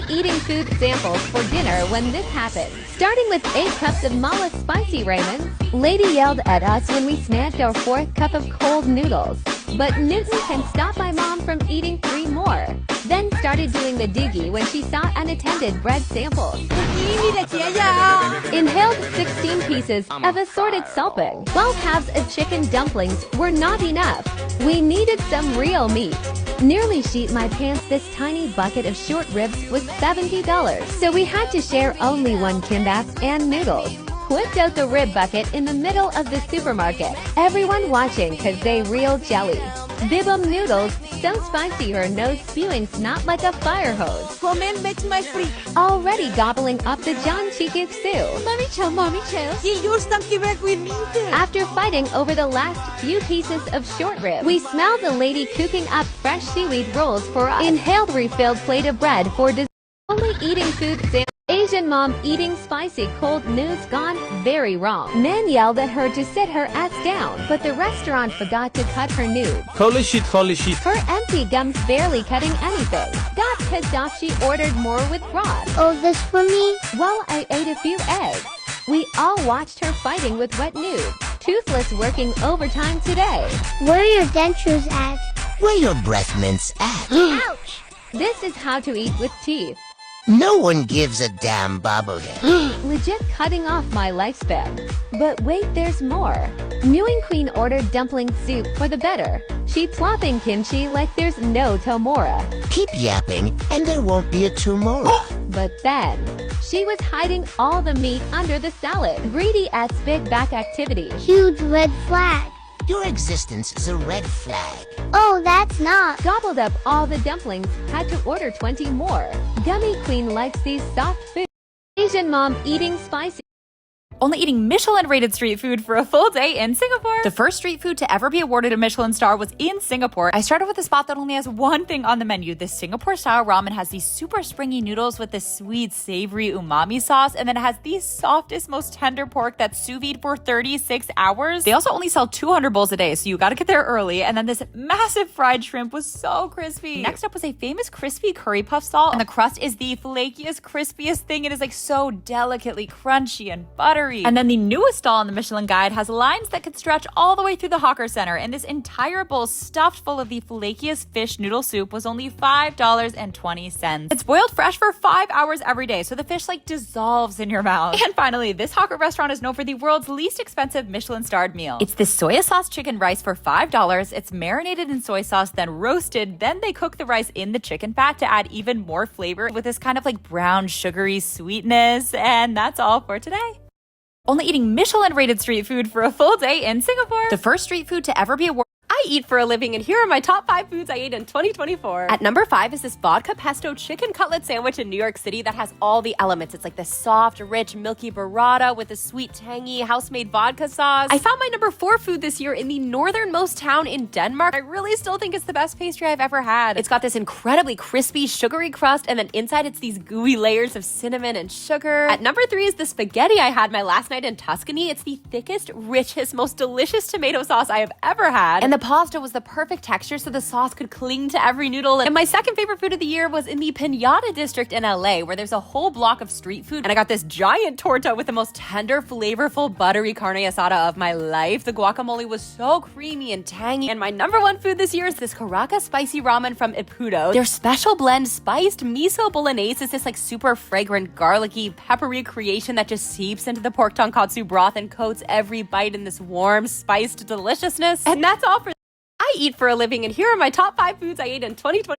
eating food samples for dinner when this happened. Starting with 8 cups of Mala spicy ramen, Lady yelled at us when we snagged our 4th cup of cold noodles. But Newton can stop my mom from eating 3 more. Then started doing the diggy when she saw unattended bread samples. Inhaled 16 pieces of assorted salping. 12 halves of chicken dumplings were not enough. We needed some real meat. Nearly sheet my pants. This tiny bucket of short ribs was $70, so we had to share only 1 kimbap and noodles. Whipped out the rib bucket in the middle of the supermarket. Everyone watching cause they real jelly. Bibum noodles, so spicy her nose spewing snot like a fire hose. Comment makes my freak. Already gobbling up the John Chikitsu. Mommy chow. You stand back with me. After fighting over the last few pieces of short rib, we smelled the lady cooking up fresh seaweed rolls for us. Inhaled refilled plate of bread for dessert. Only eating food samples. Asian mom eating spicy cold noodles gone very wrong. Man yelled at her to sit her ass down, but the restaurant forgot to cut her nude. Holy shit. Her empty gums barely cutting anything. Got pissed off, she ordered more with broth. Oh, this for me? While I ate a few eggs. We all watched her fighting with wet nude. Toothless working overtime today. Where are your dentures at? Where your breath mints at? Ouch! This is how to eat with teeth. No one gives a damn bobblehead. Legit cutting off my lifespan. But wait, there's more. Mewing Queen ordered dumpling soup for the better. She plopping kimchi like there's no tomorrow. Keep yapping, and there won't be a tomorrow. But then, she was hiding all the meat under the salad. Greedy ass big back activity. Huge red flag. Your existence is a red flag. Oh, that's not. Gobbled up all the dumplings, had to order 20 more. Gummy Queen likes these soft foods. Asian mom eating spicy. Only eating Michelin-rated street food for a full day in Singapore. The first street food to ever be awarded a Michelin star was in Singapore. I started with a spot that only has one thing on the menu. This Singapore-style ramen has these super springy noodles with this sweet, savory umami sauce, and then it has the softest, most tender pork that's sous vide for 36 hours. They also only sell 200 bowls a day, so you gotta get there early. And then this massive fried shrimp was so crispy. Next up was a famous crispy curry puff stall, and the crust is the flakiest, crispiest thing. It is like so delicately crunchy and buttery. And then the newest stall on the Michelin Guide has lines that could stretch all the way through the hawker center, and this entire bowl stuffed full of the flakiest fish noodle soup was only $5.20. It's boiled fresh for 5 hours every day, so the fish like dissolves in your mouth. And finally, this hawker restaurant is known for the world's least expensive Michelin-starred meal. It's this soy sauce chicken rice for $5. It's marinated in soy sauce, then roasted, then they cook the rice in the chicken fat to add even more flavor with this kind of like brown sugary sweetness. And that's all for today. Only eating Michelin-rated street food for a full day in Singapore. The first street food to ever be awarded. I eat for a living, and here are my top 5 foods I ate in 2024. At number 5 is this vodka pesto chicken cutlet sandwich in New York City that has all the elements. It's like the soft, rich, milky burrata with a sweet, tangy, house-made vodka sauce. I found my number 4 food this year in the northernmost town in Denmark. I really still think it's the best pastry I've ever had. It's got this incredibly crispy, sugary crust, and then inside it's these gooey layers of cinnamon and sugar. At number 3 is the spaghetti I had my last night in Tuscany. It's the thickest, richest, most delicious tomato sauce I have ever had. And the pasta was the perfect texture so the sauce could cling to every noodle. And my second favorite food of the year was in the Pinata district in LA, where there's a whole block of street food. And I got this giant torta with the most tender, flavorful, buttery carne asada of my life. The guacamole was so creamy and tangy. And my number 1 food this year is this Caracas spicy ramen from Ippudo. Their special blend spiced miso bolognese is this like super fragrant, garlicky, peppery creation that just seeps into the pork tonkatsu broth and coats every bite in this warm, spiced deliciousness. And that's all for I eat for a living, and here are my top 5 foods I ate in 2020.